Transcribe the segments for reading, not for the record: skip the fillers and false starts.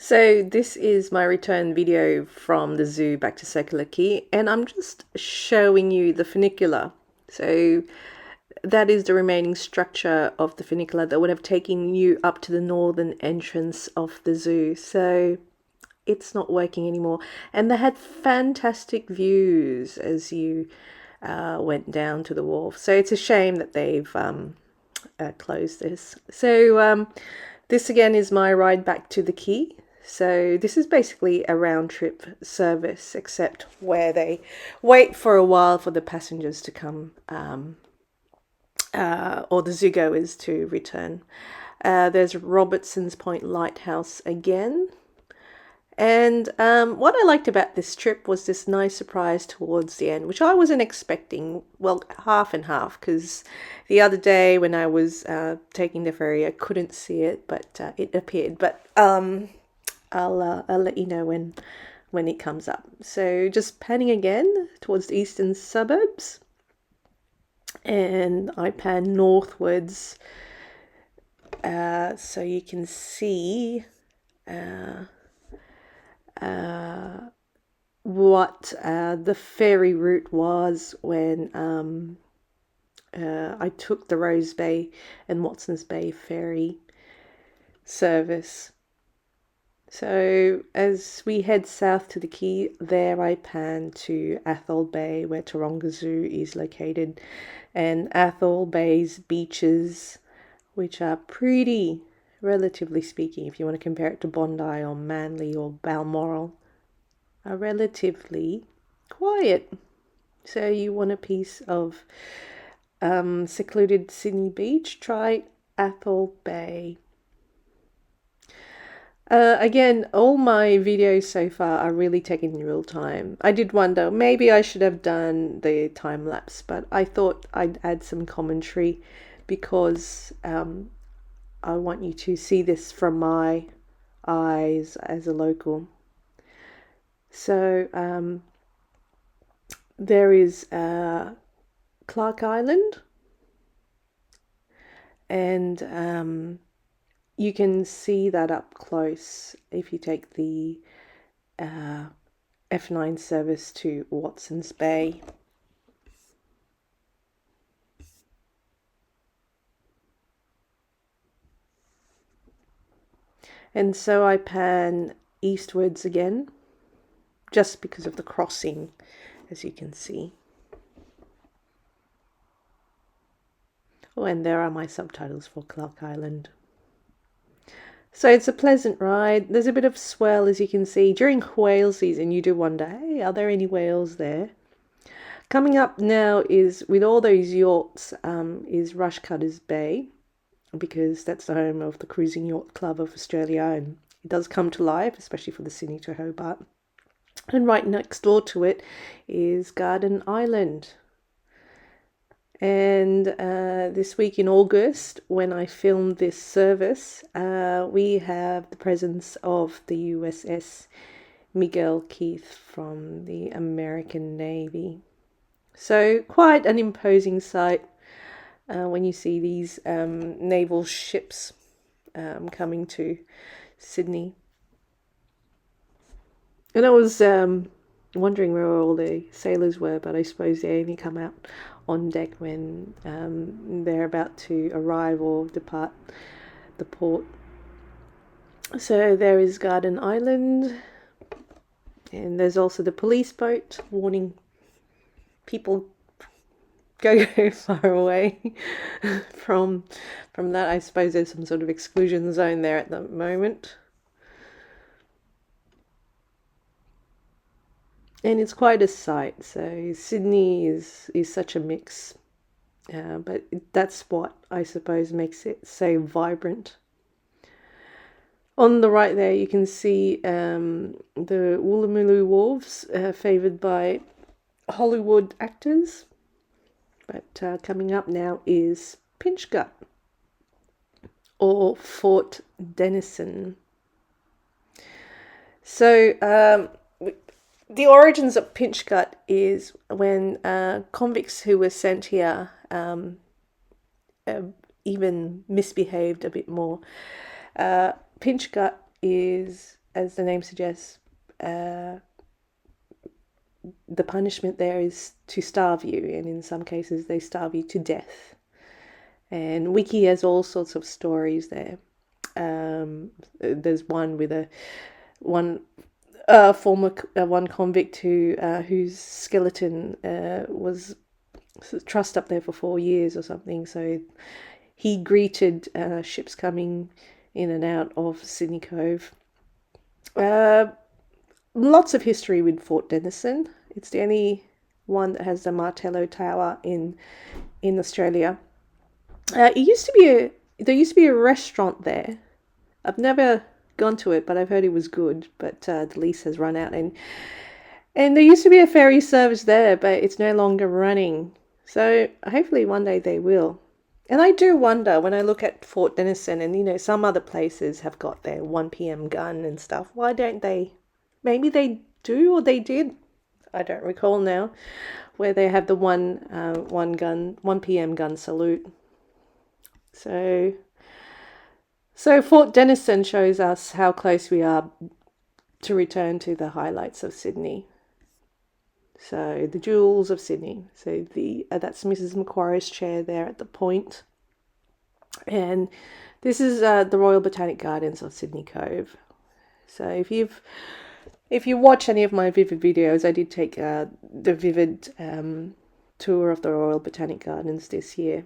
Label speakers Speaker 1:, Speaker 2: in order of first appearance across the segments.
Speaker 1: So this is my return video from the zoo back to Circular Quay, and I'm just showing you the funicular. So that is the remaining structure of the funicular that would have taken you up to the northern entrance of the zoo. So it's not working anymore. And they had fantastic views as you went down to the wharf. So it's a shame that they've closed this. So this again is my ride back to the quay. So this is basically a round trip service, except where they wait for a while for the passengers to come or the zoogoers to return. There's Robertson's Point Lighthouse again. And what I liked about this trip was this nice surprise towards the end, which I wasn't expecting. Well, half and half, because the other day when I was taking the ferry, I couldn't see it, but it appeared. But I'll let you know when it comes up. So just panning again towards the eastern suburbs, and I pan northwards, so you can see what the ferry route was when I took the Rose Bay and Watson's Bay ferry service. So as we head south to the quay, there I pan to Athol Bay, where Taronga Zoo is located, and Athol Bay's beaches, which are pretty, relatively speaking, if you want to compare it to Bondi or Manly or Balmoral, are relatively quiet. So you want a piece of secluded Sydney beach, try Athol Bay. Again, all my videos so far are really taken in real time. I did wonder, maybe I should have done the time lapse, but I thought I'd add some commentary because I want you to see this from my eyes as a local. So there is Clark Island, and you can see that up close if you take the F9 service to Watson's Bay. And so I pan eastwards again, just because of the crossing, as you can see. Oh, and there are my subtitles for Clark Island. So it's a pleasant ride. There's a bit of swell, as you can see. During whale season, you do wonder, hey, are there any whales there? Coming up now is, with all those yachts, is Rushcutters Bay, because that's the home of the Cruising Yacht Club of Australia, and it does come to life, especially for the Sydney to Hobart. And right next door to it is Garden Island. And this week in August, when I filmed this service, we have the presence of the USS Miguel Keith from the American Navy. So quite an imposing sight when you see these naval ships coming to Sydney. And I was wondering where all the sailors were, but I suppose they only come out on deck when they're about to arrive or depart the port. So there is Garden Island, and there's also the police boat warning people go far away from that. I suppose there's some sort of exclusion zone there at the moment. And it's quite a sight. So Sydney is such a mix, but that's what I suppose makes it so vibrant. On the right there, you can see the Woolloomooloo Wharves, favoured by Hollywood actors. But coming up now is Pinch Gut, or Fort Denison. So the origins of Pinch Gut is when convicts who were sent here even misbehaved a bit more. Pinch Gut is as the name suggests, the punishment there is to starve you, and in some cases they starve you to death. And Wiki has all sorts of stories there. There's one with one former one convict whose skeleton was trussed up there for 4 years or something. So he greeted ships coming in and out of Sydney Cove. Lots of history with Fort Denison. It's the only one that has the Martello Tower in Australia. There used to be a restaurant there. I've never gone to it, but I've heard it was good. But the lease has run out, and there used to be a ferry service there, but it's no longer running. So hopefully one day they will. And I do wonder when I look at Fort Denison, and some other places have got their 1 p.m. gun and stuff. Why don't they? Maybe they do, or they did. I don't recall now, where they have the 1 p.m. gun salute. So Fort Denison shows us how close we are to return to the highlights of Sydney. So the jewels of Sydney. So that's Mrs. Macquarie's chair there at the point. And this is the Royal Botanic Gardens of Sydney Cove. So if you watch any of my Vivid videos, I did take the Vivid tour of the Royal Botanic Gardens this year.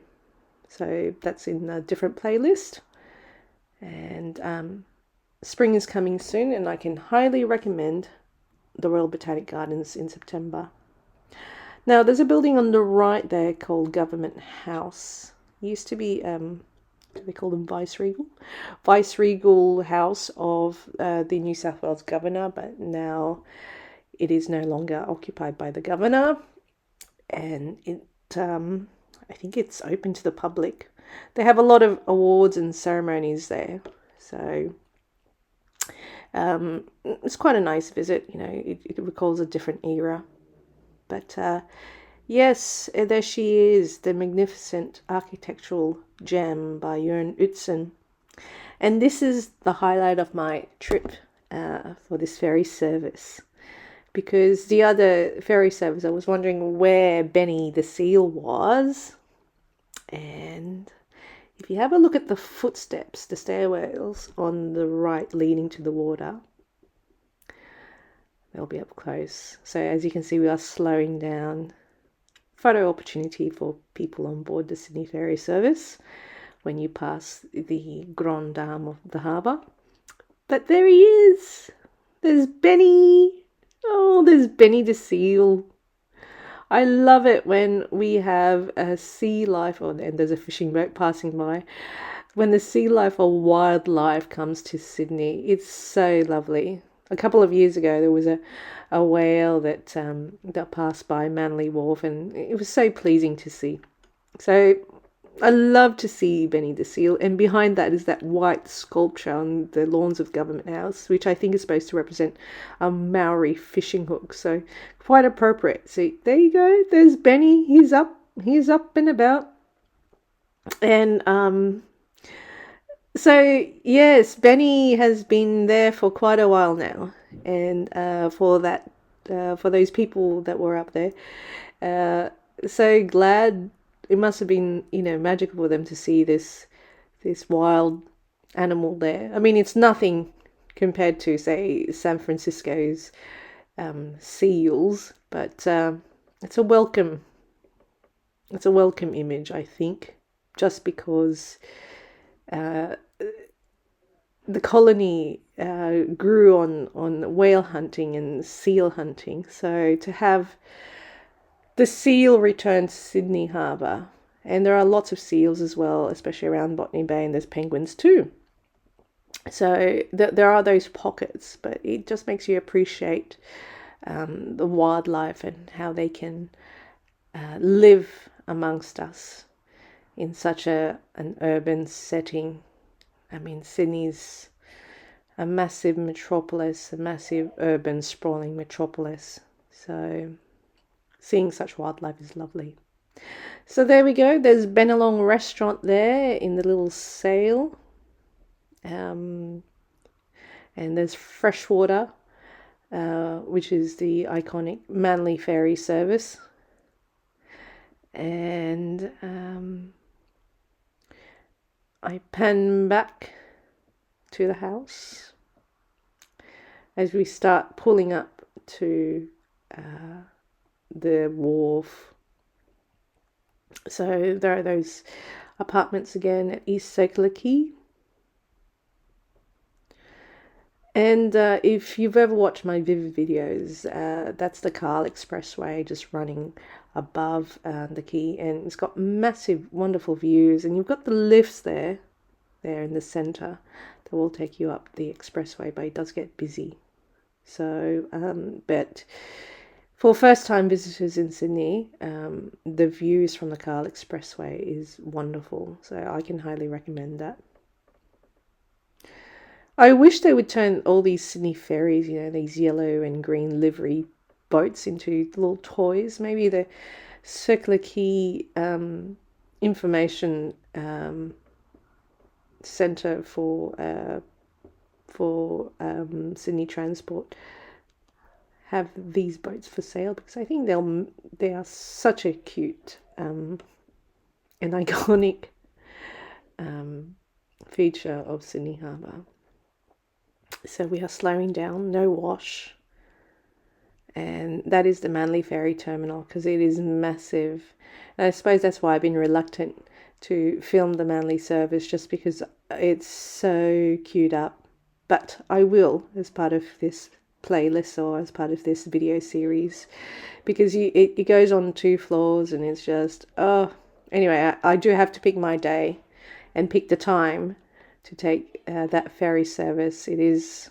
Speaker 1: So that's in a different playlist. And spring is coming soon, and I can highly recommend the Royal Botanic Gardens in September. Now, there's a building on the right there called Government House. It used to be, they call them Viceregal House of the New South Wales Governor, but now it is no longer occupied by the Governor, and I think it's open to the public. They have a lot of awards and ceremonies there, so it's quite a nice visit. It recalls a different era. But yes, there she is, the magnificent architectural gem by Jørn Utzon. And this is the highlight of my trip for this ferry service. Because the other ferry service, I was wondering where Benny the seal was. And if you have a look at the footsteps, the stairwells on the right leading to the water, they'll be up close. So as you can see, we are slowing down. Photo opportunity for people on board the Sydney Ferry Service when you pass the Grand Dame of the harbour. But there he is. There's Benny. Oh, there's Benny the seal. I love it when we have a sea life, and there's a fishing boat passing by. When the sea life or wildlife comes to Sydney, it's so lovely. A couple of years ago, there was a whale that passed by Manly Wharf, and it was so pleasing to see. So I love to see Benny the seal, and behind that is that white sculpture on the lawns of Government House, which I think is supposed to represent a Maori fishing hook. So quite appropriate. See, there you go. There's Benny. He's up and about. And so yes, Benny has been there for quite a while now, and for those people that were up there, so glad. It must have been magical for them to see this wild animal there. I mean, it's nothing compared to, say, San Francisco's seals, but it's a welcome image, I think, just because the colony grew on whale hunting and seal hunting. So to have the seal return to Sydney Harbour, and there are lots of seals as well, especially around Botany Bay, and there's penguins too. So there are those pockets, but it just makes you appreciate the wildlife and how they can live amongst us in such an urban setting. I mean, Sydney's a massive metropolis, a massive urban sprawling metropolis. So seeing such wildlife is lovely. So there we go. There's Bennelong Restaurant there in the little sail. And there's Freshwater, which is the iconic Manly ferry service. And I pan back to the house as we start pulling up to the wharf. So there are those apartments again at East Circular Quay. And if you've ever watched my Vivid videos, that's the Cahill Expressway just running above the quay, and it's got massive, wonderful views. And you've got the lifts there in the centre that will take you up the expressway, but it does get busy. So, but for first-time visitors in Sydney, the views from the Cahill Expressway is wonderful. So I can highly recommend that. I wish they would turn all these Sydney ferries, these yellow and green livery boats into little toys. Maybe the Circular Quay information centre for Sydney Transport have these boats for sale, because I think they are such a cute and iconic feature of Sydney Harbour. So we are slowing down, no wash, and that is the Manly Ferry Terminal, because it is massive. And I suppose that's why I've been reluctant to film the Manly service, just because it's so queued up. But I will, as part of this playlist or as part of this video series, because it goes on 2 floors, and it's just, anyway, I do have to pick my day and pick the time to take that ferry service. It is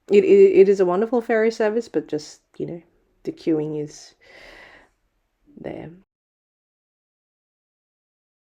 Speaker 1: a wonderful ferry service, but just, the queuing is there.